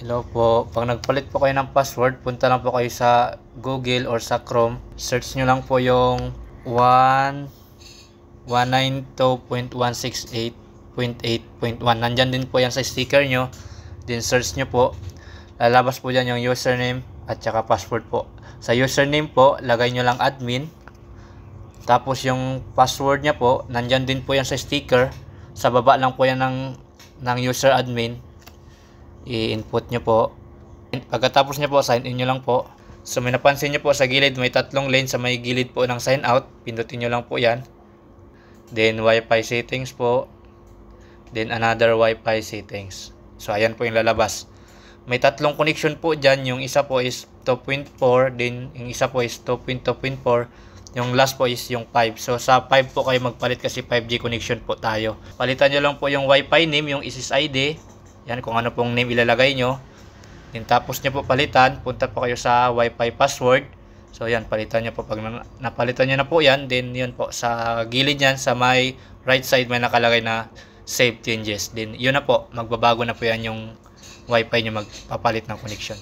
Hello po. Pag nagpalit po kayo ng password, punta lang po kayo sa Google or sa Chrome. Search nyo lang po yung 192.168.8.1. Nandyan din po yan sa sticker nyo. Then search nyo po. Lalabas po dyan yung username at saka password po. Sa username po, lagay nyo lang admin. Tapos yung password nya po, nandyan din po yan sa sticker. Sa baba lang po yan ng user admin. I-input nyo po. Pagkatapos nyo po, sign in nyo lang po. So may napansin nyo po sa gilid, may tatlong lane sa may gilid po ng sign out. Pindutin nyo lang po yan. Then Wi-Fi settings po. Then another Wi-Fi settings. So ayan po yung lalabas. May tatlong connection po dyan. Yung isa po is 2.4. Then yung isa po is 2.2.4. Yung last po is yung 5. So sa 5 po kayo magpalit kasi 5G connection po tayo. Palitan nyo lang po yung Wi-Fi name, yung SSID. Yan, kung ano pong name ilalagay nyo. Then tapos nyo po palitan, punta po kayo sa Wi-Fi password. So yan, palitan nyo po. Pag napalitan nyo na po yan, then yun po, sa gilid yan, sa may right side, may nakalagay na save changes. Then yun na po, magbabago na po yan yung Wi-Fi nyo magpapalit ng connection.